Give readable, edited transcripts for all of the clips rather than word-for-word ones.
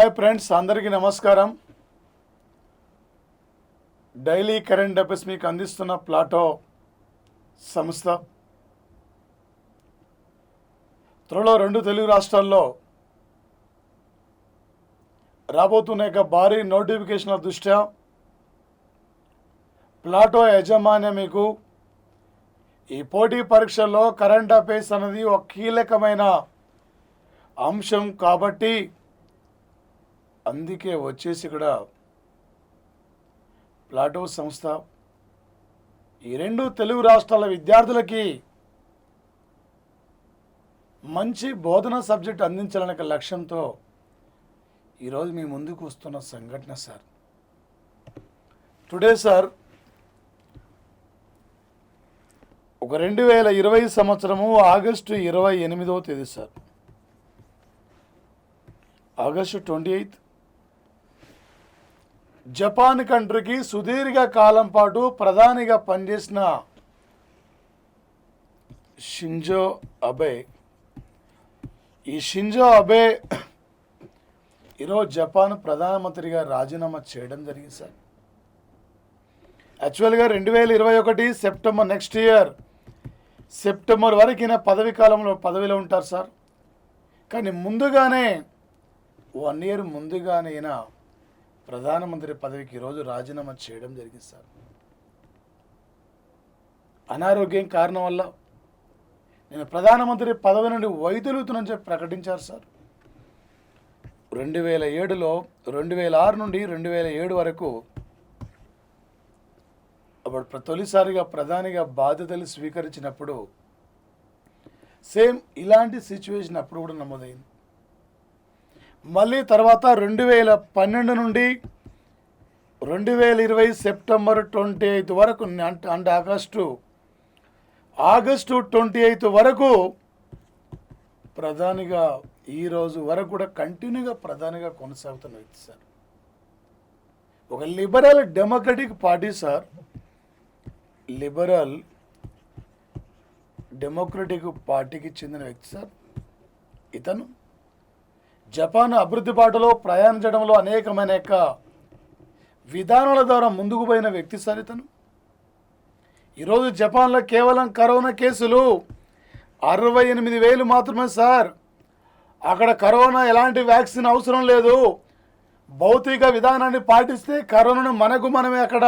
Hi friends, అందరికీ నమస్కారం. Daily current affairs మీకు అందిస్తున్న ప్లాటో సంస్థ. త్వరలో 2 తెలుగు రాష్ట్రాల్లో రాబోతున్న భారీ నోటిఫికేషన్ల దృష్ట్యా ప్లాటో యాజమాన్యం మీకు ఈ పోటీ పరీక్షల్లో కరెంట్ అఫైర్స్ అనేది ఒక కీలకమైన అంశం కాబట్టి అందుకే వచ్చేసి ఇక్కడ ప్లాటో సంస్థ ఈ 2 తెలుగు రాష్ట్రాల విద్యార్థులకి మంచి బోధన సబ్జెక్ట్ అందించాలనే లక్ష్యంతో ఈరోజు మీ ముందుకు వస్తున్న సంఘటన సార్. టుడే సార్ ఒక 2020 సంవత్సరము ఆగస్టు 28వ తేదీ సార్, ఆగస్టు 28. జపాన్ కంట్రీకి సుదీర్ఘ కాలం పాటు ప్రధానిగా పనిచేసిన షింజో అబే, ఈ షింజో అబే ఈరోజు జపాన్ ప్రధానమంత్రిగా రాజీనామా చేయడం జరిగింది సార్. యాక్చువల్గా 2021 సెప్టెంబర్ నెక్స్ట్ ఇయర్ సెప్టెంబర్ వరకు ఈయన పదవిలో ఉంటారు సార్. కానీ ముందుగానే 1 ఇయర్ ముందుగానే ఈయన ప్రధానమంత్రి పదవికి ఈరోజు రాజీనామా చేయడం జరిగింది సార్. అనారోగ్యం కారణం వల్ల నేను ప్రధానమంత్రి పదవి నుండి వైదొలుగుతానని చెప్పి ప్రకటించారు సార్. 2007లో 2006 నుండి 2007 వరకు అప్పుడు తొలిసారిగా ప్రధానిగా బాధ్యతలు స్వీకరించినప్పుడు సేమ్ ఇలాంటి సిచ్యువేషన్ అప్పుడు కూడా నమోదైంది. మళ్ళీ తర్వాత 2012 నుండి 2020 సెప్టెంబర్ 28 వరకు అంటే ఆగస్టు 28 వరకు ప్రధానిగా ఈరోజు వరకు కూడా కంటిన్యూగా ప్రధానిగా కొనసాగుతున్న వ్యక్తి సార్. ఒక liberal democratic party sir, liberal democratic పార్టీకి చెందిన వ్యక్తి సార్. ఇతను జపాన్ అభివృద్ధి బాటలో ప్రయాణించడంలో అనేకమైన విధానాల ద్వారా ముందుకు పోయిన వ్యక్తి సార్ ఇతను. ఈరోజు జపాన్లో కేవలం కరోనా కేసులు 68,000 మాత్రమే సార్. అక్కడ కరోనా ఎలాంటి వ్యాక్సిన్ అవసరం లేదు, భౌతిక విధానాన్ని పాటిస్తే కరోనాను మనమే అక్కడ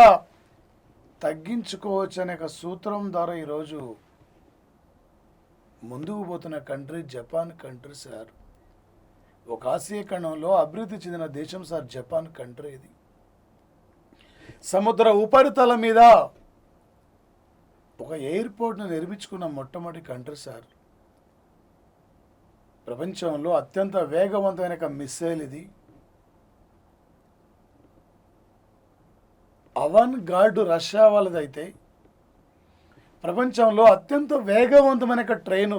తగ్గించుకోవచ్చు అనే సూత్రం ద్వారా ఈరోజు ముందుకు పోతున్న కంట్రీ జపాన్ కంట్రీ సార్. ఒక ఆసియా ఖండంలో అభివృద్ధి చెందిన దేశం సార్ జపాన్ కంట్రీ. ఇది సముద్ర ఉపరితలం మీద ఒక ఎయిర్పోర్ట్ను నిర్మించుకున్న మొట్టమొదటి కంట్రీ సార్. ప్రపంచంలో అత్యంత వేగవంతమైన మిస్సైల్ ఇది. అవన్ గార్డ్ రష్యా వాళ్ళదైతే ప్రపంచంలో అత్యంత వేగవంతమైన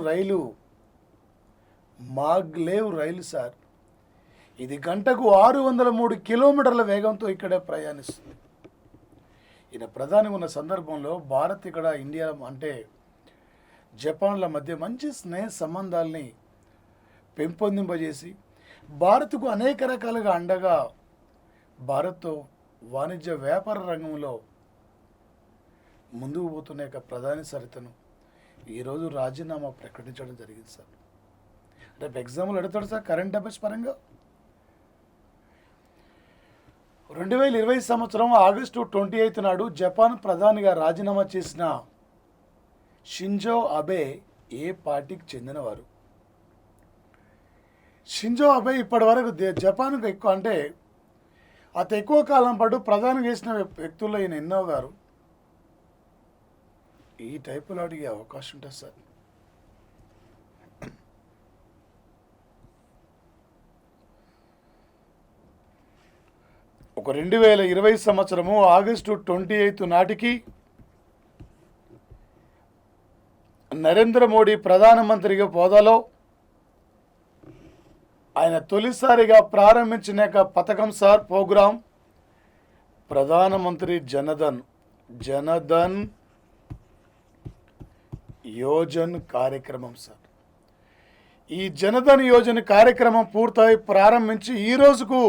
రైలు మాగ్లేవ్ రైలు సార్. ఇది గంటకు 603 కిలోమీటర్ల వేగంతో ఇక్కడే ప్రయాణిస్తుంది. ఈయన ప్రధాని ఉన్న సందర్భంలో భారత్ ఇక్కడ ఇండియా అంటే జపాన్ల మధ్య మంచి స్నేహ సంబంధాలని పెంపొందింపజేసి భారత్కు అనేక రకాలుగా అండగా భారత్తో వాణిజ్య వ్యాపార రంగంలో ముందుకు పోతున్న ప్రధాని సార్ ఇతను ఈరోజు రాజీనామా ప్రకటించడం జరిగింది సార్. రేపు ఎగ్జామ్లు అడుగుతాడు సార్ కరెంట్ అఫైర్స్ పరంగా. 2020 సంవత్సరం ఆగస్టు 28 నాడు జపాన్ ప్రధానిగా రాజీనామా చేసిన షింజో అబే ఏ పార్టీకి చెందినవారు? షింజో అబే ఇప్పటి వరకు జపాన్కు అతి ఎక్కువ కాలం పాటు ప్రధాని చేసిన వ్యక్తుల్లో ఈయన ఎన్నో గారు. ఈ టైపులో అడిగే అవకాశం ఉంటుంది సార్. ఒక 2020 సంవత్సరము ఆగస్టు 28 నాటికి నరేంద్ర మోడీ ప్రధానమంత్రిగా హోదాలో ఆయన తొలిసారిగా ప్రారంభించిన పథకం సార్ ప్రోగ్రాం ప్రధానమంత్రి జనధన్ యోజన్ కార్యక్రమం సార్. ఈ జనధన్ యోజన కార్యక్రమం పూర్తయి ప్రారంభించి ఈ రోజుకు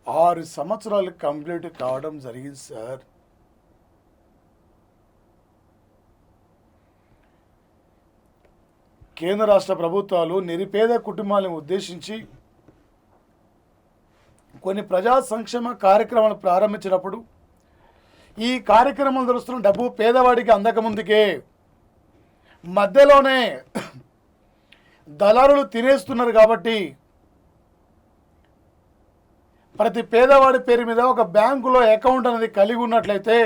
6 సంవత్సరాలు కంప్లీట్ కావడం జరిగింది సార్. కేంద్ర రాష్ట్ర ప్రభుత్వాలు నిరుపేద కుటుంబాలను ఉద్దేశించి కొన్ని ప్రజా సంక్షేమ కార్యక్రమాలు ప్రారంభించినప్పుడు ఈ కార్యక్రమం దొరుకుతున్న డబ్బు పేదవాడికి అందకముందుకే మధ్యలోనే దళారులు తినేస్తున్నారు. కాబట్టి ప్రతి పేదవాడి పేరు మీద ఒక బ్యాంకులో అకౌంట్ అనేది కలిగి ఉన్నట్లయితే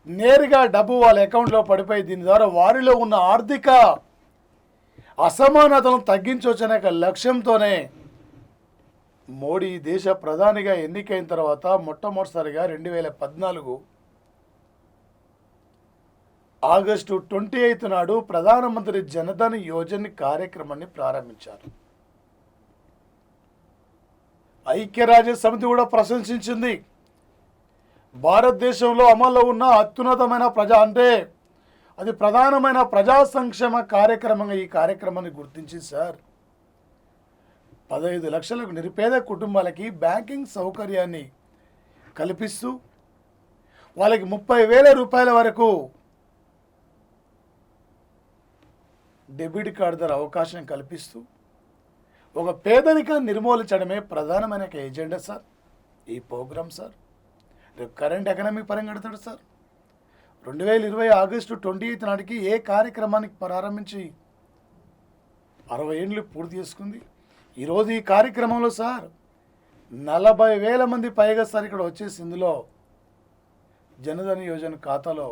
నేరుగా డబ్బు వాళ్ళ అకౌంట్లో పడిపోయి దీని ద్వారా వారిలో ఉన్న ఆర్థిక అసమానతలను తగ్గించవచ్చనే లక్ష్యంతోనే మోడీ దేశ ప్రధానిగా ఎన్నికైన తర్వాత మొట్టమొదటిసారిగా 2014 ఆగస్టు 28 నాడు ప్రధానమంత్రి జనధన్ యోజన కార్యక్రమాన్ని ప్రారంభించారు. ఐక్యరాజ్య సమితి కూడా ప్రశంసించింది. భారతదేశంలో అమల్లో ఉన్న అత్యున్నతమైన అది ప్రధానమైన ప్రజా సంక్షేమ కార్యక్రమంగా ఈ కార్యక్రమాన్ని గుర్తించింది సార్. 15 లక్షలకు నిరుపేద కుటుంబాలకి బ్యాంకింగ్ సౌకర్యాన్ని కల్పిస్తూ వాళ్ళకి 30,000 రూపాయల వరకు డెబిట్ కార్డు ద్వారా అవకాశం కల్పిస్తూ ఒక పేదరికాన్ని నిర్మూలించడమే ప్రధానమైన ఎజెండా సార్ ఈ ప్రోగ్రామ్ సార్. రేపు కరెంట్ ఎకనామీ పరంగా అడుగుతాడు సార్. 2020 ఆగస్టు 28 నాటికి ఏ కార్యక్రమానికి ప్రారంభించి 60 ఏళ్ళు పూర్తి చేసుకుంది. ఈరోజు ఈ కార్యక్రమంలో సార్ 40,000 మంది పైగా సార్ ఇక్కడ వచ్చేసి ఇందులో జనధన్ యోజన ఖాతాలో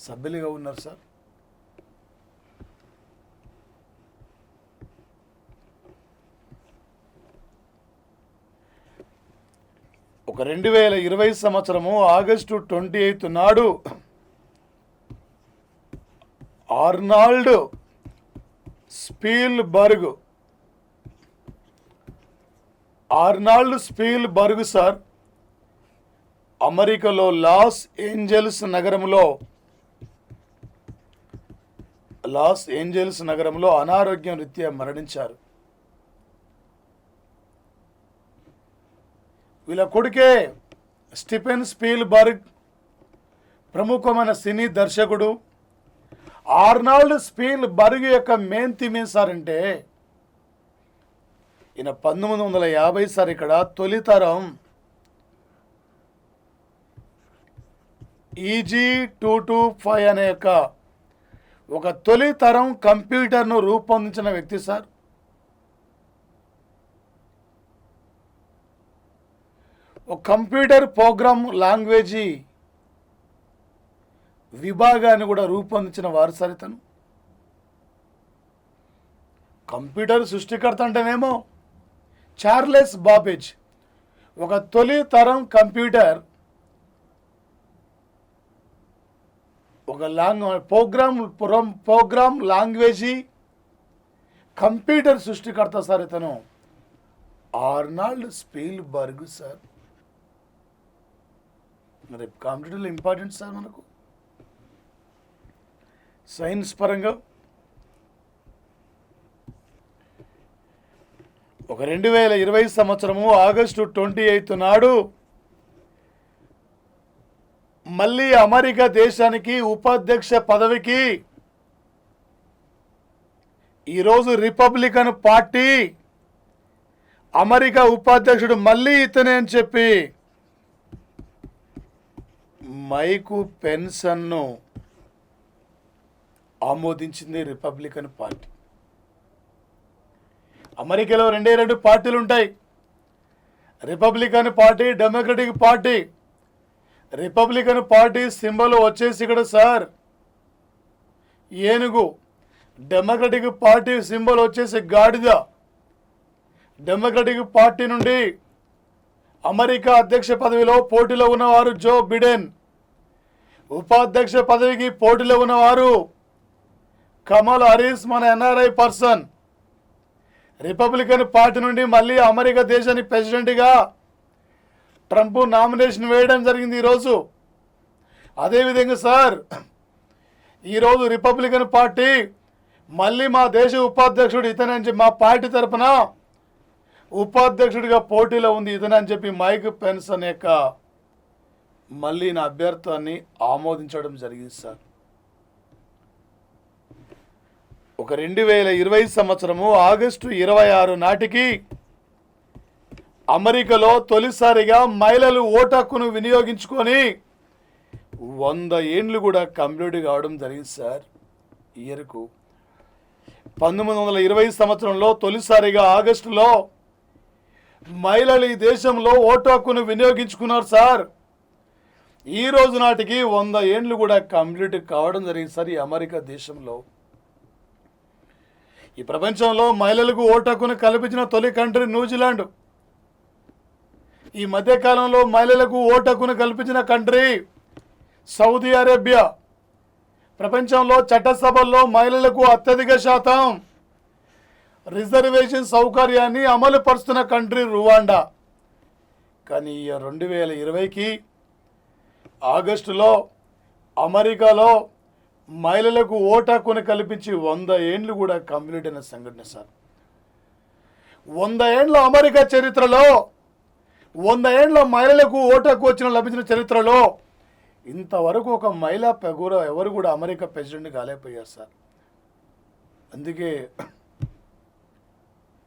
సభ్యులుగా ఉన్నారు సార్. ఒక 2020 సంవత్సరము ఆగస్టు 28 నాడు ఆర్నాల్డ్ స్పీల్బర్గ్ సార్ అమెరికాలో లాస్ ఏంజల్స్ నగరంలో అనారోగ్యం రీత్యా మరణించారు. వీళ్ళ కొడుకే స్టీఫెన్ స్పీల్బర్గ్ ప్రముఖమైన సినీ దర్శకుడు. ఆర్నాల్డ్ స్పీల్బర్గ్ యొక్క మెయిన్ థీమ్ ఏం సార్ అంటే ఈయన 1950 సార్ ఇక్కడ తొలితరం EG225 అనే ఒక తొలితరం కంప్యూటర్ను రూపొందించిన వ్యక్తి సార్. ఒక కంప్యూటర్ ప్రోగ్రామ్ లాంగ్వేజీ విభాగాన్ని కూడా రూపొందించిన వారు సార్ ఇతను. కంప్యూటర్ సృష్టికర్త అంటేనేమో చార్లెస్ బాబేజ్ ఒక తొలి తరం కంప్యూటర్ ఒక ప్రోగ్రామ్ లాంగ్వేజీ కంప్యూటర్ సృష్టికర్త సార్ ఇతను ఆర్నాల్డ్ స్పీల్బర్గ్ సార్. మరి కంప్యూటర్లు ఇంపార్టెంట్ సార్ మనకు సైన్స్ పరంగా. ఒక 2020 సంవత్సరము ఆగస్టు 28 నాడు మళ్ళీ అమెరికా దేశానికి ఉపాధ్యక్ష పదవికి ఈరోజు రిపబ్లికన్ పార్టీ అమెరికా ఉపాధ్యక్షుడు మళ్ళీ ఇతనే అని చెప్పి మైకు పెన్సన్ను ఆమోదించింది రిపబ్లికన్ పార్టీ. అమెరికాలో 2 పార్టీలు ఉంటాయి, Republican party, democratic party. Republican party symbol వచ్చేసి ఇక్కడ సార్ ఏనుగు, డెమోక్రటిక్ పార్టీ సింబల్ వచ్చేసి గాడిద. డెమోక్రటిక్ పార్టీ నుండి అమెరికా అధ్యక్ష పదవిలో పోటీలో ఉన్నవారు జో బిడెన్, ఉపాధ్యక్ష పదవికి పోటీలో ఉన్నవారు కమల్ హారిస్ మన ఎన్ఆర్ఐ పర్సన్. రిపబ్లికన్ పార్టీ నుండి మళ్ళీ అమెరికా దేశానికి ప్రెసిడెంట్గా ట్రంప్ నామినేషన్ వేయడం జరిగింది ఈరోజు. అదేవిధంగా సార్ ఈరోజు రిపబ్లికన్ పార్టీ మళ్ళీ మా దేశ ఉపాధ్యక్షుడు ఇతనని చెప్పి మా పార్టీ తరపున ఉపాధ్యక్షుడిగా పోటీలో ఉంది ఇతనని చెప్పి మైక్ పెన్స్ అనేక మళ్ళీ నా అభ్యర్థాన్ని ఆమోదించడం జరిగింది సార్. ఒక 2020 సంవత్సరము ఆగస్టు 26 నాటికి అమెరికాలో తొలిసారిగా మహిళలు ఓటు హక్కును వినియోగించుకొని 100 ఏండ్లు కూడా కంప్లీట్ కావడం జరిగింది సార్. ఇయర్కు 1920 సంవత్సరంలో తొలిసారిగా ఆగస్టులో మహిళలు ఈ దేశంలో ఓటు హక్కును వినియోగించుకున్నారు సార్. ఈ రోజు నాటికి 100 ఏండ్లు కూడా కంప్లీట్ కావడం జరిగింది సార్. ఈ అమెరికా దేశంలో, ఈ ప్రపంచంలో మహిళలకు ఓటు హక్కును కల్పించిన తొలి కంట్రీ న్యూజిలాండ్. ఈ మధ్యకాలంలో మహిళలకు ఓటు హక్కును కల్పించిన కంట్రీ సౌదీ అరేబియా. ప్రపంచంలో చట్టసభల్లో మహిళలకు అత్యధిక శాతం రిజర్వేషన్ సౌకర్యాన్ని అమలు పరుస్తున్న కంట్రీ రువాండా. కానీ 2020కి ఆగస్టులో అమెరికాలో మహిళలకు ఓటు హక్కును కల్పించి 100 ఏండ్లు కూడా కంప్లీట్ అయిన సంఘటన సార్. 100 ఏండ్ల అమెరికా చరిత్రలో, 100 ఏండ్ల మహిళలకు ఓటు హక్కు లభించిన చరిత్రలో ఇంతవరకు ఒక మహిళా ఎవరు కూడా అమెరికా ప్రెసిడెంట్ కాలేకపోయారు సార్. అందుకే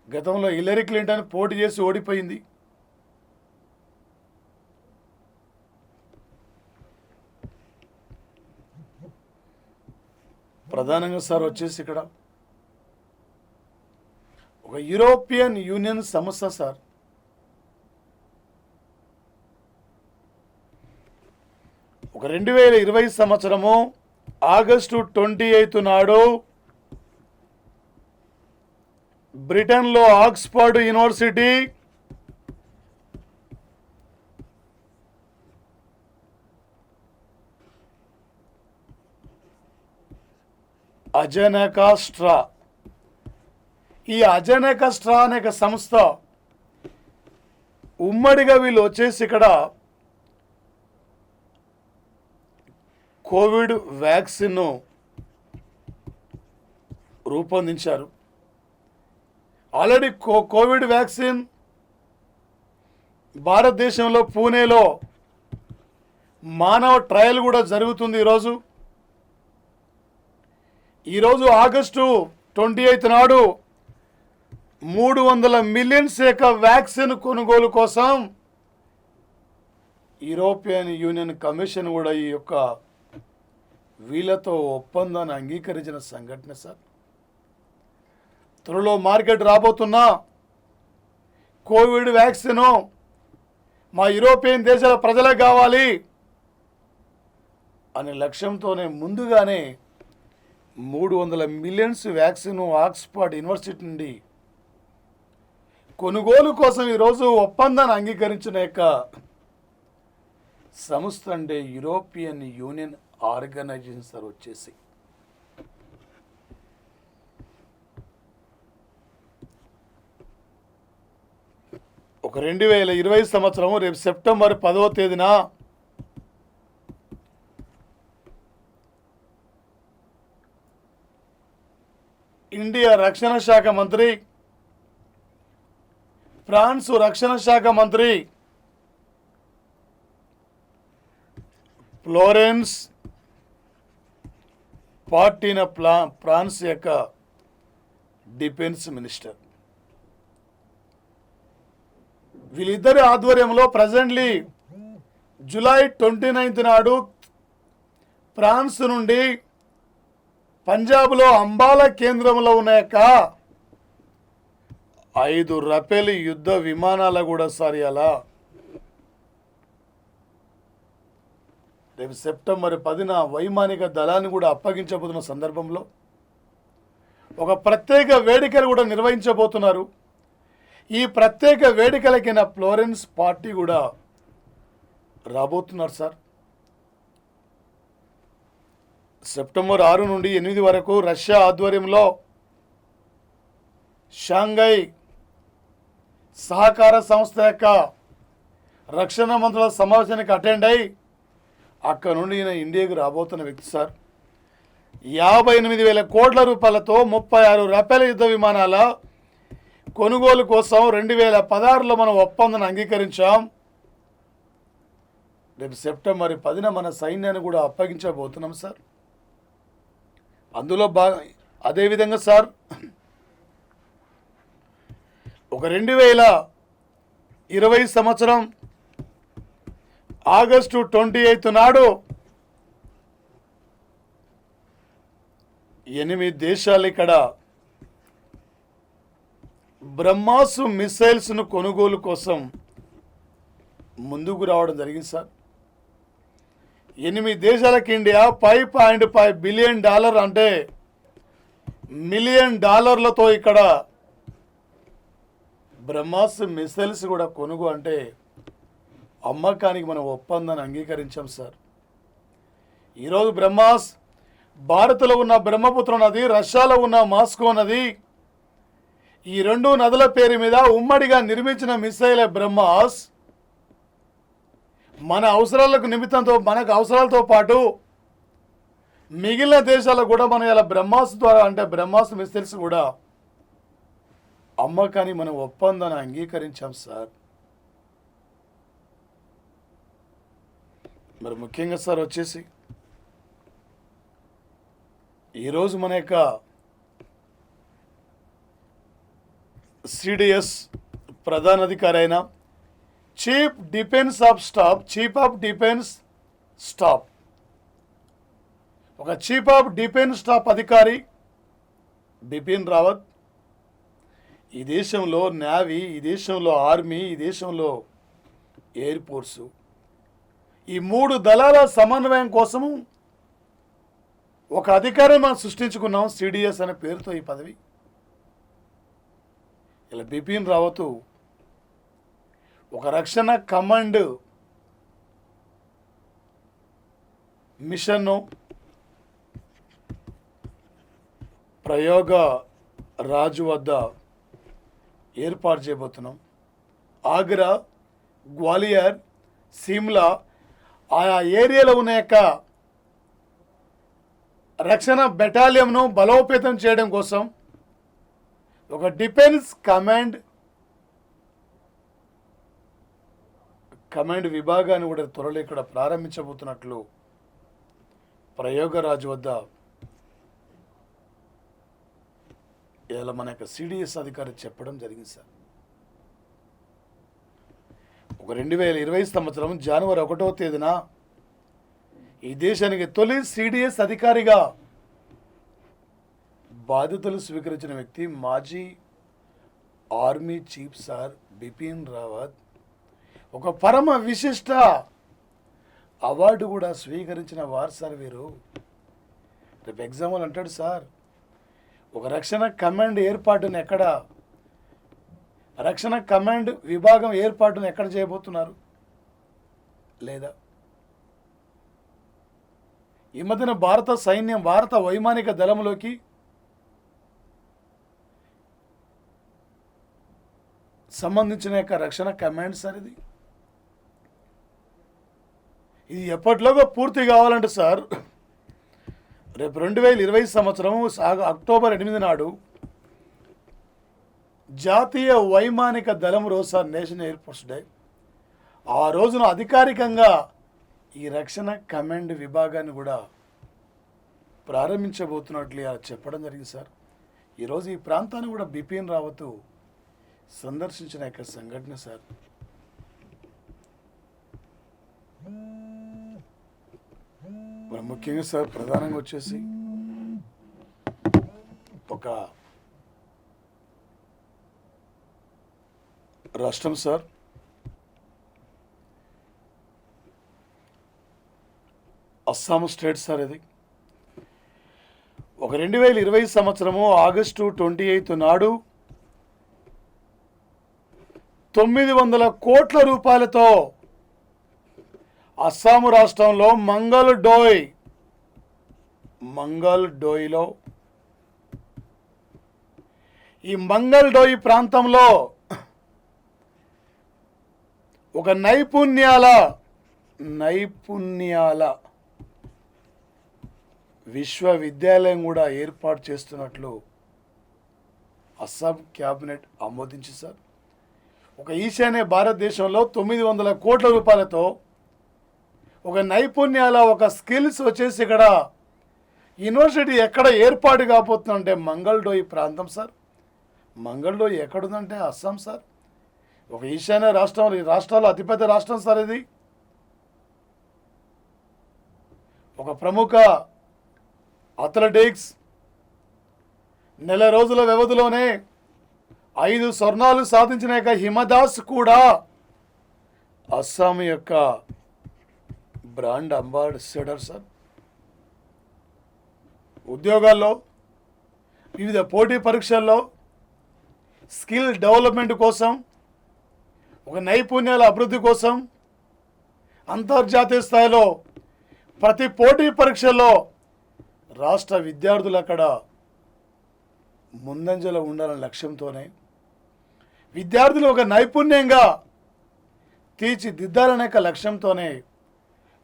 గతంలో హిల్లరీ క్లింటన్ పోటీ చేసి ఓడిపోయింది. ప్రధానంగా సార్ వచ్చేసి ఇక్కడ ఒక యూరోపియన్ యూనియన్ సంస్థ సార్. ఒక 2020 సంవత్సరము ఆగస్టు 28 నాడు బ్రిటన్లో ఆక్స్ఫర్డ్ యూనివర్సిటీ అజనకాస్ట్రా, ఈ అజనకాస్ట్రా అనే సంస్థ ఉమ్మడిగా వీళ్ళు వచ్చేసి ఇక్కడ కోవిడ్ వ్యాక్సిన్ను రూపొందించారు. ఆల్రెడీ కోవిడ్ వ్యాక్సిన్ భారతదేశంలో పూణేలో మానవ ట్రయల్ కూడా జరుగుతుంది. ఈరోజు ఆగస్టు 28 నాడు 300 మిలియన్ శాఖ వ్యాక్సిన్ కొనుగోలు కోసం యూరోపియన్ యూనియన్ కమిషన్ కూడా ఈ యొక్క వీళ్ళతో ఒప్పందాన్ని అంగీకరించిన సంఘటన సార్. త్వరలో మార్కెట్ రాబోతున్న కోవిడ్ వ్యాక్సిన్ మా యూరోపియన్ దేశాల ప్రజలకు కావాలి అనే లక్ష్యంతోనే ముందుగానే 300 మిలియన్స్ వ్యాక్సిన్ ఆక్స్ఫర్డ్ యూనివర్సిటీ నుండి కొనుగోలు కోసం ఈరోజు ఒప్పందాన్ని అంగీకరించిన యొక్క సంస్థ అంటే యూరోపియన్ యూనియన్ ఆర్గనైజేషన్ సార్. వచ్చేసి ఒక 2020 సంవత్సరం రేపు సెప్టెంబర్ 10వ తేదీన ఇండియా రక్షణ శాఖ మంత్రి, ఫ్రాన్స్ రక్షణ శాఖ మంత్రి ఫ్లోరెన్స్ పార్టీన ఫ్రాన్స్ యొక్క డిఫెన్స్ మినిస్టర్, వీళ్ళిద్దరి ఆధ్వర్యంలో ప్రజెంట్లీ జూలై 29 నాడు ఫ్రాన్స్ నుండి పంజాబ్లో అంబాలా కేంద్రంలో ఉన్న యొక్క 5 రఫేల్ యుద్ధ విమానాల కూడా సార్ అలా రేపు సెప్టెంబర్ 10న వైమానిక దళాన్ని కూడా అప్పగించబోతున్న సందర్భంలో ఒక ప్రత్యేక వేడుకలు కూడా నిర్వహించబోతున్నారు. ఈ ప్రత్యేక వేడుకలకైనా ఫ్లోరెన్స్ పార్టీ కూడా రాబోతున్నారు సార్. సెప్టెంబర్ 6 నుండి 8 వరకు రష్యా ఆధ్వర్యంలో షాంఘై సహకార సంస్థ యొక్క రక్షణ మంత్రుల సమావేశానికి అటెండ్ అయి అక్కడ నుండి ఈయన ఇండియాకి రాబోతున్న వ్యక్తి సార్. 58,000 కోట్ల రూపాయలతో 36 రఫేల్ యుద్ధ విమానాల కొనుగోలు కోసం 2016లో మనం ఒప్పందాన్ని అంగీకరించాం. రేపు సెప్టెంబర్ 10న మన సైన్యాన్ని కూడా అప్పగించబోతున్నాం సార్. అందులో అదేవిధంగా సార్ ఒక 2020 సంవత్సరం ఆగస్టు 28 నాడు 8 దేశాలు ఇక్కడ బ్రహ్మాస్ మిసైల్స్ను కొనుగోలు కోసం ముందుకు రావడం జరిగింది సార్. 8 దేశాలకు ఇండియా $5.5 బిలియన్ అంటే $1 మిలియన్ ఇక్కడ బ్రహ్మాస్ మిసైల్స్ కూడా కొనుగోలు అంటే అమ్మకానికి మనం ఒప్పందాన్ని అంగీకరించాం సార్. ఈరోజు బ్రహ్మాస్, భారత్లో ఉన్న బ్రహ్మపుత్ర నది, రష్యాలో ఉన్న మాస్కో నది, ఈ 2 నదుల పేరు మీద ఉమ్మడిగా నిర్మించిన మిసైల్ బ్రహ్మాస్ మన మనకు అవసరాలతో పాటు మిగిలిన దేశాలకు కూడా మనం ఇలా బ్రహ్మాస్ ద్వారా అంటే బ్రహ్మాస్ మిసైల్స్ కూడా అమ్మకాన్ని మనం ఒప్పందాన్ని అంగీకరించాం సార్. మరి ముఖ్యంగా సార్ వచ్చేసి ఈరోజు మన యొక్క సిడిఎస్ ప్రధాన అధికారి అయిన చీఫ్ ఆఫ్ డిఫెన్స్ స్టాఫ్ ఒక చీఫ్ ఆఫ్ డిఫెన్స్ స్టాఫ్ అధికారి బిపిన్ రావత్ ఈ దేశంలో నేవీ, ఈ దేశంలో ఆర్మీ, ఈ దేశంలో ఎయిర్ ఫోర్సు, ఈ 3 దళాల సమన్వయం కోసము ఒక అధికారం మనం సృష్టించుకున్నాం. సిడిఎస్ అనే పేరుతో ఈ పదవి. ఇలా బిపిన్ రావత్ ఒక రక్షణ కమాండ్ మిషన్ను ప్రయోగ రాజు వద్ద ఏర్పాటు చేయబోతున్నాం. ఆగ్రా, గ్వాలియర్, సిమ్లా ఆయా ఏరియాలో ఉన్న యొక్క రక్షణ బెటాలియన్ను బలోపేతం చేయడం కోసం ఒక డిఫెన్స్ కమాండ్ విభాగాన్ని కూడా త్వరలో ఇక్కడ ప్రారంభించబోతున్నట్లు ప్రయోగరాజు వద్ద ఇలా మన యొక్క సిడిఎస్ అధికారి చెప్పడం జరిగింది సార్. ఒక 2020 సంవత్సరం జనవరి 1వ తేదీన ఈ దేశానికి తొలి సిడిఎస్ అధికారిగా బాధ్యతలు స్వీకరించిన వ్యక్తి మాజీ army chief sir Bipin Rawat. ఒక పరమ విశిష్ట అవార్డు కూడా స్వీకరించిన వారు సార్ వీరు. రేపు ఎగ్జాంపుల్ అంటాడు సార్, ఒక రక్షణ కమాండ్ ఏర్పాటును రక్షణ కమాండ్ విభాగం ఏర్పాటును ఎక్కడ చేయబోతున్నారు? లేదా ఈ మధ్యన భారత సైన్యం, భారత వైమానిక దళంలోకి సంబంధించిన యొక్క రక్షణ కమాండ్ సార్ ఇది ఎప్పటిలోగా పూర్తి కావాలంటే సార్ రేపు 2020 సంవత్సరం అక్టోబర్ 8 నాడు జాతీయ వైమానిక దళం రోజు sir, national air force day. ఆ రోజున అధికారికంగా ఈ రక్షణ కమాండ్ విభాగాన్ని కూడా ప్రారంభించబోతున్నట్లు చెప్పడం జరిగింది సార్. ఈరోజు ఈ ప్రాంతాన్ని కూడా బిపిన్ రావత్ సందర్శించిన యొక్క సంఘటన సార్. మరి ముఖ్యంగా సార్ ప్రధానంగా వచ్చేసి ఒక రాష్ట్రం సార్, అస్సాం స్టేట్ సార్. ఇది ఒక 2020 సంవత్సరము ఆగస్టు 28 నాడు 900 కోట్ల రూపాయలతో అస్సాము రాష్ట్రంలో మంగల్డోయ్లో ఈ మంగల్డోయ్ ప్రాంతంలో ఒక నైపుణ్యాల విశ్వవిద్యాలయం కూడా ఏర్పాటు చేస్తున్నట్లు అస్సాం క్యాబినెట్ ఆమోదించి సార్ ఒక ఈశాన్య భారతదేశంలో 900 కోట్ల రూపాయలతో ఒక నైపుణ్యాల ఒక స్కిల్స్ వచ్చేసి ఇక్కడ యూనివర్సిటీ ఎక్కడ ఏర్పాటు కాబోతుందంటే మంగళడోయి ప్రాంతం సార్. మంగళడోయి ఎక్కడుందంటే అస్సాం సార్. ఒక ఈశాన్య రాష్ట్రం, ఈ రాష్ట్రాల్లో అతిపెద్ద రాష్ట్రం సార్ ఇది. ఒక ప్రముఖ అథ్లెటిక్స్ నెల రోజుల వ్యవధిలోనే 5 స్వర్ణాలు సాధించిన హిమదాస్ కూడా అస్సాం యొక్క బ్రాండ్ అంబాసిడర్ సార్. ఉద్యోగాల్లో వివిధ పోటీ పరీక్షల్లో స్కిల్ డెవలప్మెంట్ కోసం, ఒక నైపుణ్యాల అభివృద్ధి కోసం అంతర్జాతీయ స్థాయిలో ప్రతి పోటీ పరీక్షల్లో రాష్ట్ర విద్యార్థులు అక్కడ ముందంజలో ఉండాలనే లక్ష్యంతోనే విద్యార్థులు ఒక నైపుణ్యంగా తీర్చిదిద్దాలనే లక్ష్యంతోనే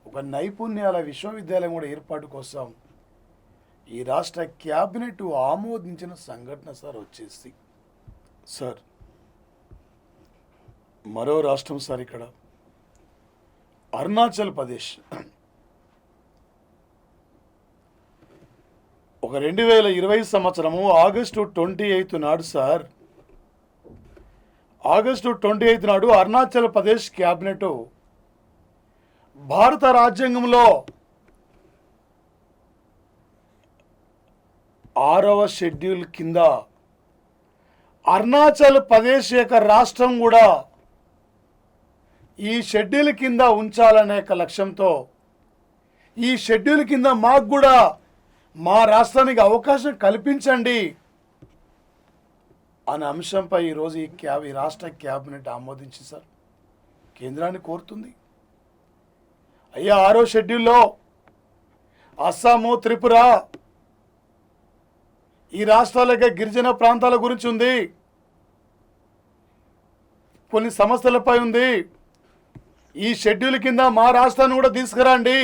ఒక నైపుణ్యాల విశ్వవిద్యాలయం కూడా ఏర్పాటు కోసం ఈ రాష్ట్ర క్యాబినెట్ ఆమోదించిన సంఘటన సార్ వచ్చేసి సార్. మరో రాష్ట్రం సార్ ఇక్కడ అరుణాచల్ ప్రదేశ్. ఒక 2020 సంవత్సరము ఆగస్టు 28 నాడు సార్, ఆగస్టు 28 నాడు అరుణాచల్ ప్రదేశ్ క్యాబినెట్ భారత రాజ్యాంగంలో 6వ షెడ్యూల్ కింద అరుణాచల్ ప్రదేశ్ యొక్క రాష్ట్రం కూడా ఈ షెడ్యూల్ కింద ఉంచాలనే లక్ష్యంతో, ఈ షెడ్యూల్ కింద మాకు కూడా మా రాష్ట్రానికి అవకాశం కల్పించండి అనే అంశంపై ఈరోజు ఈ రాష్ట్ర క్యాబినెట్ ఆమోదించి సార్ కేంద్రాన్ని కోరుతుంది. అయ్యా 6వ షెడ్యూల్లో అస్సాము, త్రిపుర ఈ రాష్ట్రాలకే గిరిజన ప్రాంతాల గురించి ఉంది, కొన్ని సమస్యలపై ఉంది. ఈ షెడ్యూల్ కింద మా రాష్ట్రాన్ని కూడా తీసుకురండి.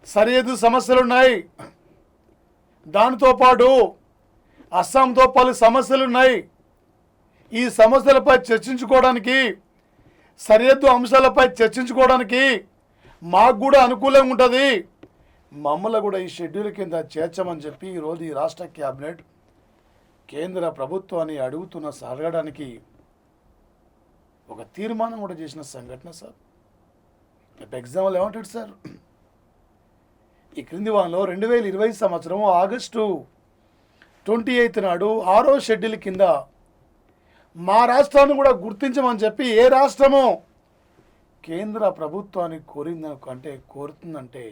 సరిహద్దు సమస్యలు ఉన్నాయి, దానితో పాటు అస్సాంతో పలు సమస్యలు ఉన్నాయి. ఈ సమస్యలపై చర్చించుకోవడానికి, సరిహద్దు అంశాలపై చర్చించుకోవడానికి మాకు కూడా అనుకూలంగా ఉంటుంది. మమ్మల్ని కూడా ఈ షెడ్యూల్ కింద చేర్చమని చెప్పి ఈరోజు ఈ రాష్ట్ర క్యాబినెట్ కేంద్ర ప్రభుత్వాన్ని అడగడానికి ఒక తీర్మానం కూడా చేసిన సంఘటన సార్. ఎగ్జాంపుల్ ఏమంటాడు సార్, ఈ క్రింది వారంలో 2020 సంవత్సరం ఆగస్టు 28 నాడు 6వ షెడ్యూల్ కింద మా రాష్ట్రాన్ని కూడా గుర్తించమని చెప్పి ఏ రాష్ట్రము కేంద్ర ప్రభుత్వాన్ని కోరుతుందంటే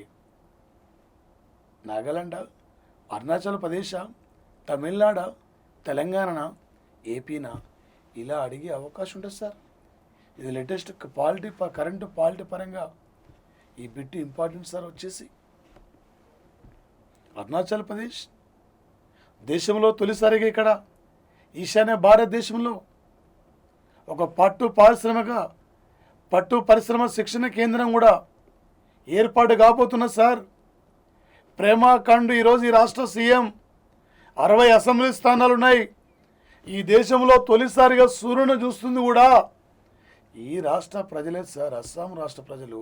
నాగాలాండ్, అరుణాచల్ ప్రదేశ్, తమిళనాడు, తెలంగాణ, ఏపీనా ఇలా అడిగే అవకాశం ఉంటుంది సార్. ఇది లేటెస్ట్ కరెంటు పాలిటీ పరంగా ఈ బిట్ ఇంపార్టెంట్ సార్. వచ్చేసి అరుణాచల్ ప్రదేశ్ దేశంలో తొలిసారిగా ఇక్కడ ఈశాన్య భారతదేశంలో ఒక పట్టు పరిశ్రమ శిక్షణ కేంద్రం కూడా ఏర్పాటు కాబోతున్న సార్. ప్రేమా ఖండ్ ఈరోజు ఈ రాష్ట్ర సీఎం 60 అసెంబ్లీ స్థానాలు ఉన్నాయి. ఈ దేశంలో తొలిసారిగా సూర్యుని చూస్తుంది కూడా ఈ రాష్ట్ర ప్రజలే సార్, అస్సాం రాష్ట్ర ప్రజలు.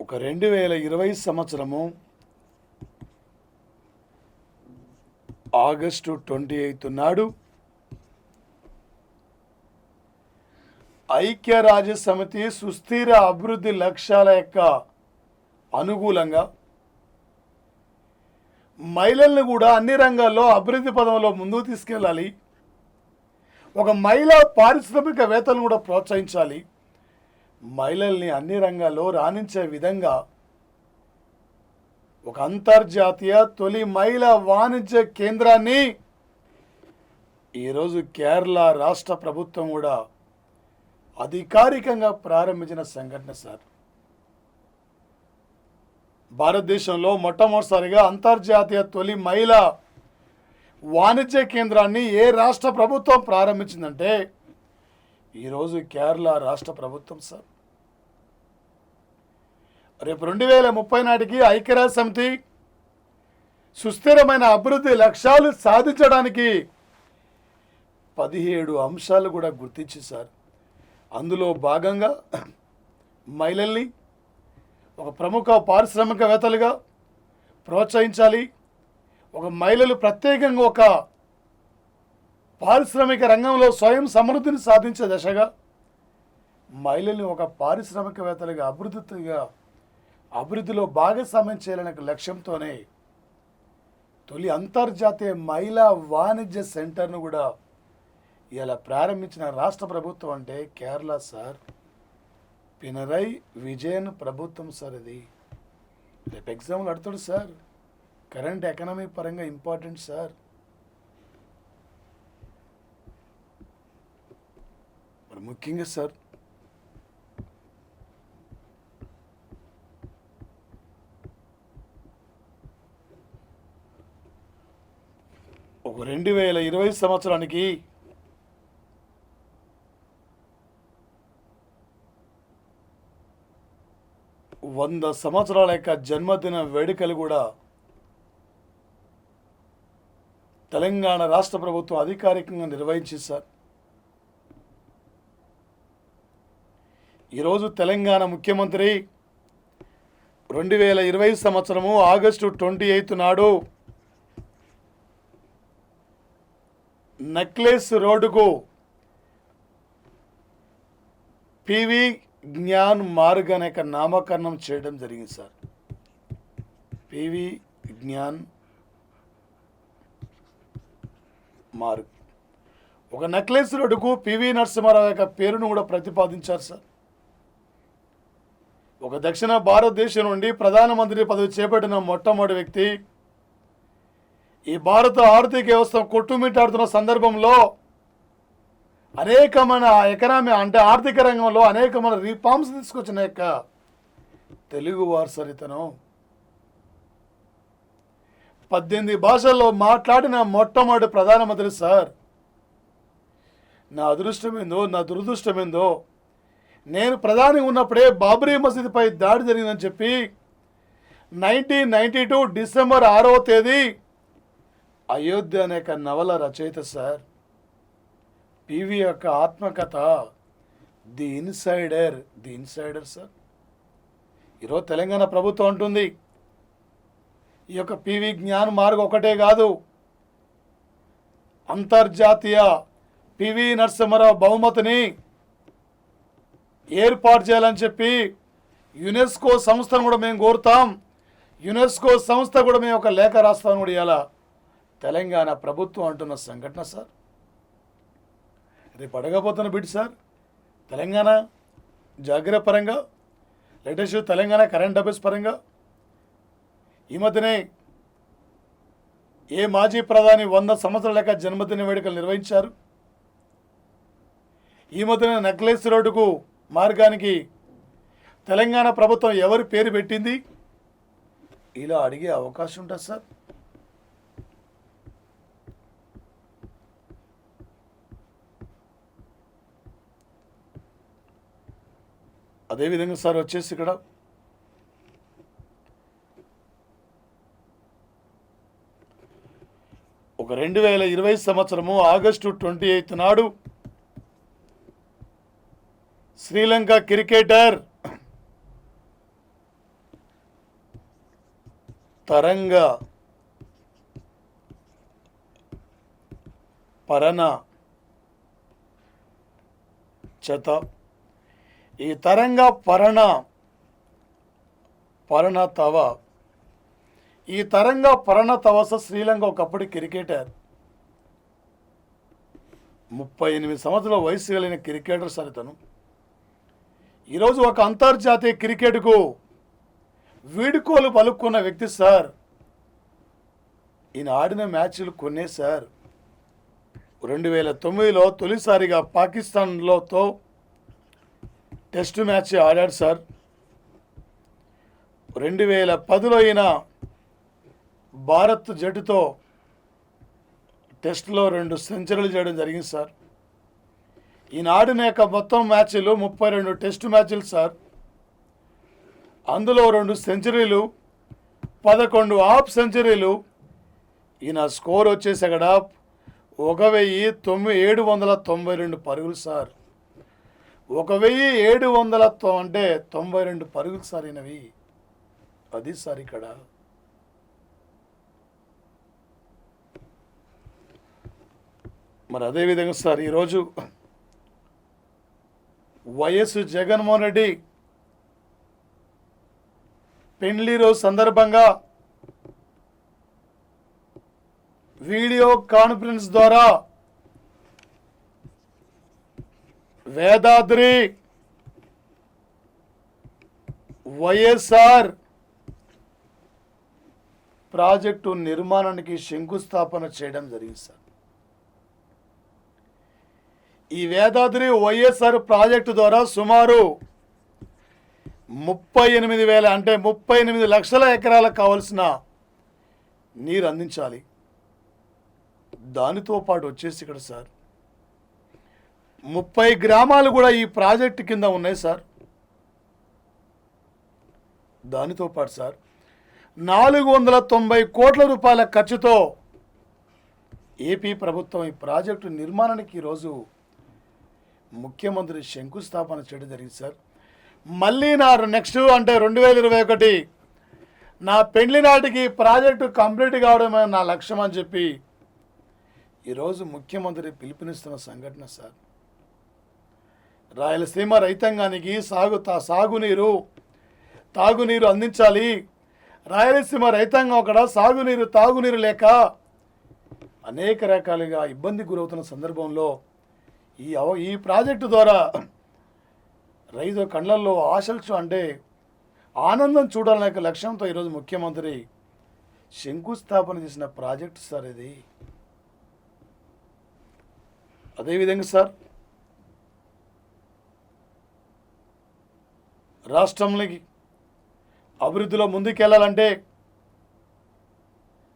ఒక 2020 సంవత్సరము ఆగస్టు 28 నాడు ఐక్యరాజ్య సమితి సుస్థిర అభివృద్ధి లక్ష్యాల యొక్క అనుకూలంగా మహిళలను కూడా అన్ని రంగాల్లో అభివృద్ధి పదంలో ముందుకు తీసుకెళ్ళాలి. ఒక మహిళా పారిశ్రామికవేత్తలను కూడా ప్రోత్సహించాలి. మహిళల్ని అన్ని రంగాల్లో రాణించే విధంగా ఒక అంతర్జాతీయ తొలి మహిళా వాణిజ్య కేంద్రాన్ని ఈరోజు కేరళ రాష్ట్ర ప్రభుత్వం కూడా అధికారికంగా ప్రారంభించిన సంఘటన సార్. భారతదేశంలో మొట్టమొదటిసారిగా అంతర్జాతీయ తొలి మహిళా వాణిజ్య కేంద్రాన్ని ఏ రాష్ట్ర ప్రభుత్వం ప్రారంభించిందంటే ఈరోజు కేరళ రాష్ట్ర ప్రభుత్వం సార్. రేపు 2030 నాటికి ఐక్యరాజ్య సమితి సుస్థిరమైన అభివృద్ధి లక్ష్యాలు సాధించడానికి 17 అంశాలు కూడా గుర్తించి సార్. అందులో భాగంగా మహిళల్ని ఒక ప్రముఖ పారిశ్రామికవేత్తలుగా ప్రోత్సహించాలి. ఒక మహిళలు ప్రత్యేకంగా ఒక పారిశ్రామిక రంగంలో స్వయం సమృద్ధిని సాధించే దశగా మహిళల్ని ఒక పారిశ్రామికవేత్తలుగా అభివృద్ధిలో భాగస్వామ్యం చేయాలనే లక్ష్యంతోనే తొలి అంతర్జాతీయ మహిళా వాణిజ్య సెంటర్ను కూడా ఇలా ప్రారంభించిన రాష్ట్ర ప్రభుత్వం అంటే కేరళ సార్. పినరై విజయన్ ప్రభుత్వం సార్. ఇది రేపు ఎగ్జామ్లు అడుగుతాడు సార్. కరెంట్ ఎకనామీ పరంగా ఇంపార్టెంట్ సార్. మరి ముఖ్యంగా సార్ ఒక 2020 సంవత్సరానికి వంద సంవత్సరాల యొక్క జన్మదిన వేడుకలు కూడా తెలంగాణ రాష్ట్ర ప్రభుత్వం అధికారికంగా నిర్వహించింది సార్. ఈరోజు తెలంగాణ ముఖ్యమంత్రి 2020 సంవత్సరము ఆగస్టు 28 నాడు నెక్లెస్ రోడ్డుకు పివి జ్ఞాన్ మార్గ్ అనే నామకరణం చేయడం జరిగింది సార్. పివి జ్ఞాన్ మార్గ్. ఒక నెక్లెస్ రోడ్డుకు పివి నరసింహారావు యొక్క పేరును కూడా ప్రతిపాదించారు సార్. ఒక దక్షిణ భారతదేశం నుండి ప్రధానమంత్రి పదవి చేపట్టిన మొట్టమొదటి వ్యక్తి. ఈ భారత ఆర్థిక వ్యవస్థ కొట్టుమిట్టాడుతున్న సందర్భంలో అనేకమైన ఎకనామీ అంటే ఆర్థిక రంగంలో అనేకమైన రిఫార్మ్స్ తీసుకొచ్చిన యొక్క తెలుగు వారసరితను 18 భాషల్లో మాట్లాడిన మొట్టమొదటి ప్రధానమంత్రి సార్. నా అదృష్టమేందో నా దురదృష్టమేందో నేను ప్రధాని ఉన్నప్పుడే బాబ్రీ మసీదుపై దాడి జరిగిందని చెప్పి 1992 డిసెంబర్ 6వ తేదీ అయోధ్య అనే నవల రచయిత సార్. పివి యొక్క ఆత్మకథ ది ఇన్సైడర్ సార్. ఈరోజు తెలంగాణ ప్రభుత్వం అంటుంది ఈ యొక్క పివి జ్ఞాన్ మార్గ్ ఒకటే కాదు, అంతర్జాతీయ పివి నరసింహారావు బహుమతిని ఏర్పాటు చేయాలని చెప్పి యునెస్కో సంస్థను కూడా మేము కోరుతాం. యునెస్కో సంస్థ కూడా మేము ఒక లేఖ రాస్తాను కూడా ఇవాళ తెలంగాణ ప్రభుత్వం అంటున్న సంఘటన సార్. రేపు అడగబోతున్న బిడ్ సార్. తెలంగాణ జాగ్రత్త పరంగా లేటెస్ట్ తెలంగాణ కరెంట్ అఫైర్స్ పరంగా ఈ మధ్యనే ఏ మాజీ ప్రధాని 100 సంవత్సరాల లెక్క జన్మదిన వేడుకలు నిర్వహించారు. ఈ మధ్యన నెక్లెస్ రోడ్డుకు మార్గానికి తెలంగాణ ప్రభుత్వం ఎవరి పేరు పెట్టింది ఇలా అడిగే అవకాశం ఉంటుంది సార్. అదేవిధంగా సార్ వచ్చేసి ఇక్కడ ఒక 2020 సంవత్సరము ఆగస్టు 28 నాడు శ్రీలంక క్రికెటర్ తరంగ పరణ చేత ఈ తరంగ పరణ తవస శ్రీలంక ఒకప్పటి క్రికెటర్ 38 సంవత్సరాల వయసు కలిగిన క్రికెటర్ సార్. ఇతను ఈరోజు ఒక అంతర్జాతీయ క్రికెట్కు వీడుకోలు పలుక్కున్న వ్యక్తి సార్. ఈయన ఆడిన మ్యాచ్లు కొన్నే సార్. 2009లో తొలిసారిగా పాకిస్తాన్తో టెస్ట్ మ్యాచ్ ఆడాడు సార్. 2010లో ఈయన భారత్ జట్టుతో టెస్ట్లో 2 సెంచరీలు చేయడం జరిగింది సార్. ఈయన ఆడిన యొక్క మొత్తం మ్యాచ్లు 32 టెస్ట్ మ్యాచ్లు సార్. అందులో 2 సెంచరీలు, 11 హాఫ్ సెంచరీలు. ఈయన స్కోర్ వచ్చేసి అక్కడ 1792 పరుగులు సార్. 1700 అంటే 92 పరుగులు సార్ ఈయనవి. అది సార్ ఇక్కడ. మరి అదేవిధంగా సార్ ఈరోజు వైఎస్ జగన్మోహన్ రెడ్డి పెళ్లి రోజు సందర్భంగా వీడియో కాన్ఫరెన్స్ ద్వారా వేదాద్రి వైఎస్ఆర్ ప్రాజెక్టు నిర్మాణానికి శంకుస్థాపన చేయడం జరిగింది సార్. ఈ వేదాద్రి వైఎస్ఆర్ ప్రాజెక్టు ద్వారా సుమారు 38,000 అంటే 38 లక్షల ఎకరాలకు కావలసిన నీరు అందించాలి. దానితో పాటు వచ్చేసి ఇక్కడ సార్ 30 గ్రామాలు కూడా ఈ ప్రాజెక్టు కింద ఉన్నాయి సార్. దానితో పాటు సార్ 490 కోట్ల రూపాయల ఖర్చుతో ఏపీ ప్రభుత్వం ఈ ప్రాజెక్టు నిర్మాణానికి ఈరోజు ముఖ్యమంత్రి శంకుస్థాపన చేయడం జరిగింది సార్. మళ్ళీ నా నెక్స్ట్ అంటే 2021 నా పెళ్లి నాటికి ప్రాజెక్టు కంప్లీట్ కావడమే నా లక్ష్యం అని చెప్పి ఈరోజు ముఖ్యమంత్రి పిలుపునిస్తున్న సంఘటన సార్. రాయలసీమ రైతాంగానికి సాగునీరు తాగునీరు అందించాలి. రాయలసీమ రైతాంగం అక్కడ సాగునీరు తాగునీరు లేక అనేక రకాలుగా ఇబ్బంది గురవుతున్న సందర్భంలో ఈ ప్రాజెక్టు ద్వారా రైతు కళ్ళల్లో ఆశలు అంటే ఆనందం చూడాలనే లక్ష్యంతో ఈరోజు ముఖ్యమంత్రి శంకుస్థాపన చేసిన ప్రాజెక్టు సార్ ఇది. అదేవిధంగా సార్ రాష్ట్రంలోకి అభివృద్ధిలో ముందుకెళ్లాలంటే,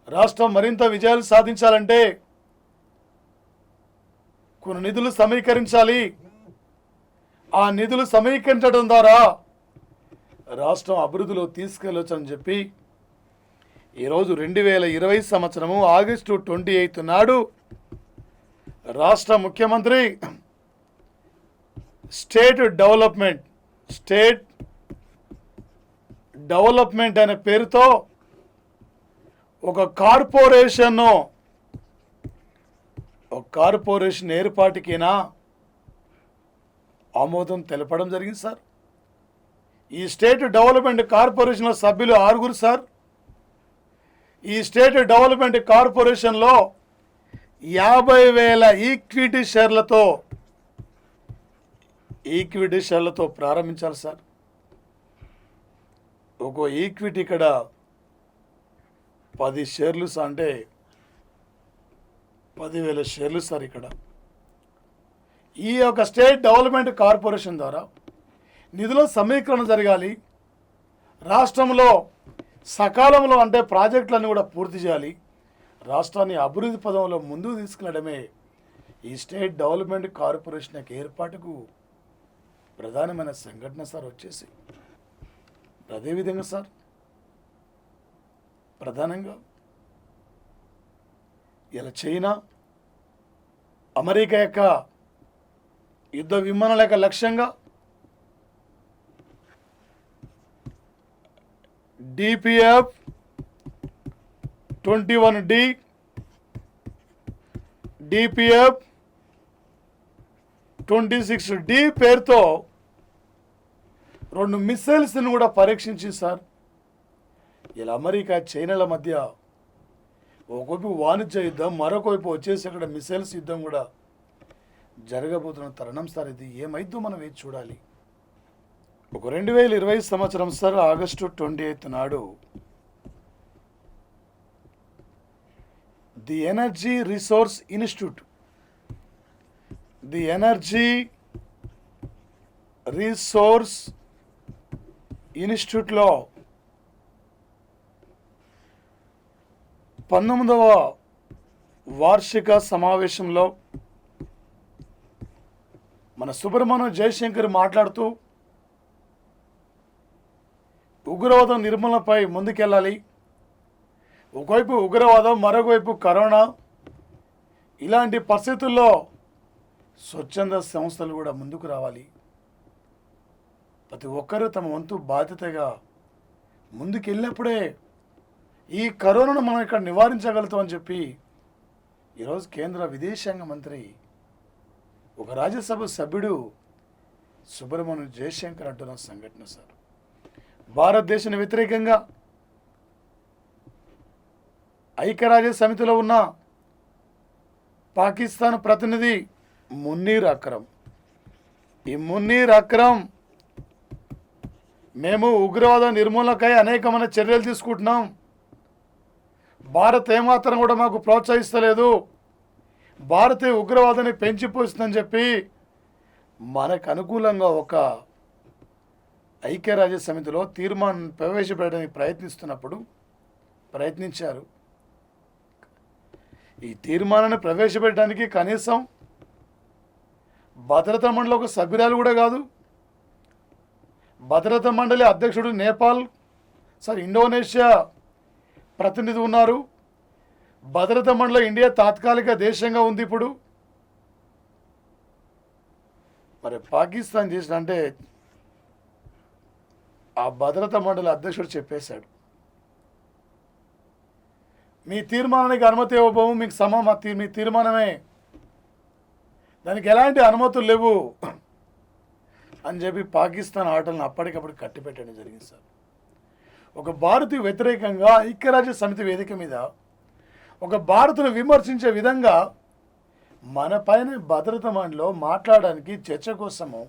రాష్ట్రం మరింత విజయాలు సాధించాలంటే కొన్ని నిధులు సమీకరించాలి. ఆ నిధులు సమీకరించడం ద్వారా రాష్ట్రం అభివృద్ధిలో తీసుకెళ్ళొచ్చని చెప్పి ఈరోజు 2020 సంవత్సరము ఆగస్టు 28 నాడు రాష్ట్ర ముఖ్యమంత్రి స్టేట్ డెవలప్మెంట్ అనే పేరుతో ఒక కార్పొరేషన్ ఏర్పాటుకైనా ఆమోదం తెలపడం జరిగింది సార్. ఈ స్టేట్ డెవలప్మెంట్ కార్పొరేషన్లో సభ్యులు 6 సార్. ఈ స్టేట్ డెవలప్మెంట్ కార్పొరేషన్లో 50,000 ఈక్విటీ షేర్లతో ప్రారంభించాలి సార్. ఒక ఈక్విటీ ఇక్కడ 10 షేర్లు అంటే 10,000 షేర్లు సార్. ఇక్కడ ఈ యొక్క స్టేట్ డెవలప్మెంట్ కార్పొరేషన్ ద్వారా నిధుల సమీకరణ జరగాలి. రాష్ట్రంలో సకాలంలో అంటే ప్రాజెక్టులన్నీ కూడా పూర్తి చేయాలి. రాష్ట్రాన్ని అభివృద్ధి పదంలో ముందుకు తీసుకెళ్లడమే ఈ స్టేట్ డెవలప్మెంట్ కార్పొరేషన్ యొక్క ఏర్పాటుకు ప్రధానమైన సంఘటన సార్ వచ్చేసి. అదేవిధంగా సార్ ప్రధానంగా ఇలా చైనా అమెరికా యొక్క యుద్ధ విమానాల యొక్క లక్ష్యంగా DPF 21D, DPF 26D పేరుతో 2 మిసైల్స్ని కూడా పరీక్షించింది సార్. ఇలా అమెరికా చైనాల మధ్య ఒకవైపు వాణిజ్య యుద్ధం, మరొకవైపు వచ్చేసి అక్కడ మిసైల్స్ యుద్ధం కూడా జరగబోతున్న తరుణం సార్. ఇది ఏమైందో మనం వేచి చూడాలి. ఒక 2020 సంవత్సరం సార్ ఆగస్టు 28 నాడు ది ఎనర్జీ రిసోర్స్ ఇన్స్టిట్యూట్లో 19వ వార్షిక సమావేశంలో మన సుబ్రహ్మణ్యం జయశంకర్ మాట్లాడుతూ ఉగ్రవాదం నిర్మూలనపై ముందుకెళ్ళాలి. ఒకవైపు ఉగ్రవాదం, మరొకవైపు కరోనా. ఇలాంటి పరిస్థితుల్లో స్వచ్ఛంద సంస్థలు కూడా ముందుకు రావాలి. ప్రతి ఒక్కరూ తమ వంతు బాధ్యతగా ముందుకెళ్ళినప్పుడే ఈ కరోనాను మనం ఇక్కడ నివారించగలుగుతామని చెప్పి ఈరోజు కేంద్ర విదేశాంగ మంత్రి, ఒక రాజ్యసభ సభ్యుడు సుబ్రహ్మణ్యం జయశంకర్ అంటున్న సంఘటన సార్. భారతదేశానికి వ్యతిరేకంగా ఐక్యరాజ్య సమితిలో ఉన్న పాకిస్తాన్ ప్రతినిధి మున్నీర్ అక్రమ్, ఈ మున్నీర్ అక్రమ్ మేము ఉగ్రవాద నిర్మూలనకై అనేకమైన చర్యలు తీసుకుంటున్నాం, భారత్ ఏమాత్రం కూడా మాకు ప్రోత్సహిస్తలేదు, భారతీయ ఉగ్రవాదాన్ని పెంచిపోతుందని చెప్పి మనకు అనుకూలంగా ఒక ఐక్యరాజ్య సమితిలో తీర్మానం ప్రవేశపెట్టడానికి ప్రయత్నించారు. ఈ తీర్మానాన్ని ప్రవేశపెట్టడానికి కనీసం భద్రతా మండలి ఒక సభ్యురాలు కూడా కాదు. భద్రతా మండలి అధ్యక్షుడు ఇండోనేషియా ప్రతినిధి ఉన్నారు. భద్రతా మండలి ఇండియా తాత్కాలిక దేశంగా ఉంది. ఇప్పుడు మరి పాకిస్తాన్ చేసిన అంటే ఆ భద్రతా మండలి అధ్యక్షుడు చెప్పేశాడు, మీ తీర్మానానికి అనుమతి ఇవ్వబోము, మీకు మీ తీర్మానమే, దానికి ఎలాంటి అనుమతులు లేవు అని చెప్పి పాకిస్తాన్ ఆటలను అప్పటికప్పుడు కట్టిపెట్టడం జరిగింది సార్. ఒక భారతీయ వ్యతిరేకంగా ఐక్యరాజ్య సమితి వేదిక మీద ఒక భారత్ను విమర్శించే విధంగా మన పైన భద్రతా మండలిలో మాట్లాడడానికి చర్చ కోసము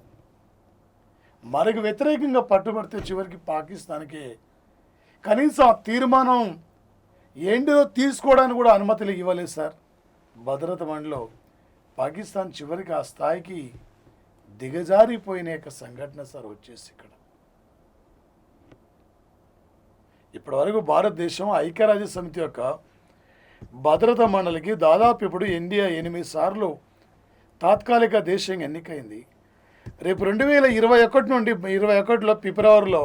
మనకు వ్యతిరేకంగా పట్టుబడితే చివరికి పాకిస్తాన్కి కనీసం ఆ తీర్మానం ఏంటిదో తీసుకోవడానికి కూడా అనుమతులు ఇవ్వలేదు సార్. భద్రతా మండలిలో పాకిస్తాన్ చివరికి ఆ స్థాయికి దిగజారిపోయిన యొక్క సంఘటన సార్ వచ్చేసి ఇక్కడ. ఇప్పటివరకు భారతదేశం ఐక్యరాజ్య సమితి యొక్క భద్రతా మండలికి దాదాపు ఇప్పుడు ఇండియా 8 సార్లు తాత్కాలిక దేశంగా ఎన్నికైంది. రేపు 2021 నుండి 2021లో ఫిబ్రవరిలో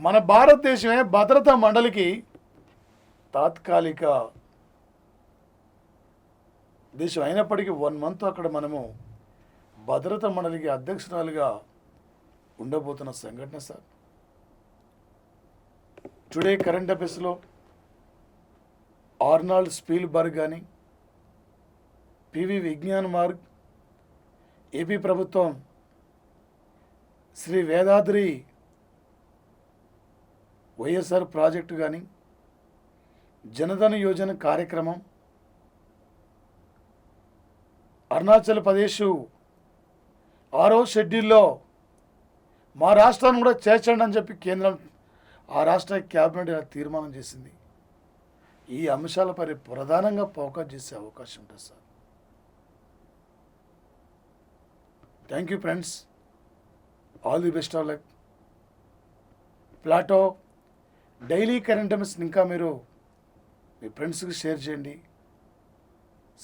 మన భారతదేశమే భద్రతా మండలికి తాత్కాలిక దేశం అయినప్పటికీ 1 మంత్ అక్కడ మనము భద్రతా మండలికి అధ్యక్షురాలుగా ఉండబోతున్న సంఘటన సార్. టుడే కరెంట్ అఫైర్స్లో ఆర్నాల్డ్ స్పీల్బర్గ్ కానీ, పివి విజ్ఞాన్ మార్గ్, ఏపీ ప్రభుత్వం శ్రీ వేదాద్రి వైఎస్ఆర్ ప్రాజెక్టు కానీ, జనధన యోజన కార్యక్రమం, అరుణాచల్ ప్రదేశ్ 6వ షెడ్యూల్లో మా రాష్ట్రాన్ని కూడా చేర్చండి అని చెప్పి కేంద్రం ఆ రాష్ట్ర క్యాబినెట్ తీర్మానం చేసింది. ఈ అంశాలపై ప్రధానంగా ఫోకస్ చేసే అవకాశం ఉంటుంది sir. Thank you friends, all the best of luck. Plato daily current అఫైర్స్ని ఇంకా మీరు మీ ఫ్రెండ్స్కి షేర్ చేయండి,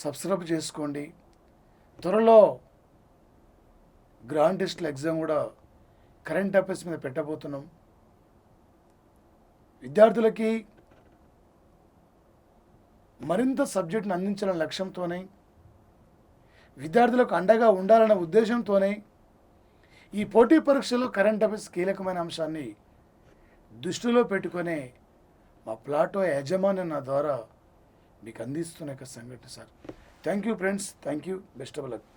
సబ్స్క్రైబ్ చేసుకోండి. త్వరలో గ్రాండ్ టెస్ట్ల ఎగ్జామ్ కూడా కరెంట్ అఫైర్స్ మీద పెట్టబోతున్నాం. విద్యార్థులకి మరింత సబ్జెక్టును అందించాలనే లక్ష్యంతోనే, విద్యార్థులకు అండగా ఉండాలనే ఉద్దేశంతోనే ఈ పోటీ పరీక్షలో కరెంట్ అఫైర్స్ కీలకమైన అంశాన్ని దృష్టిలో పెట్టుకొని మా ప్లాటో యజమాని నా ద్వారా మీకు అందిస్తున్న సంఘటన sir. Thank you friends, thank you, best of luck.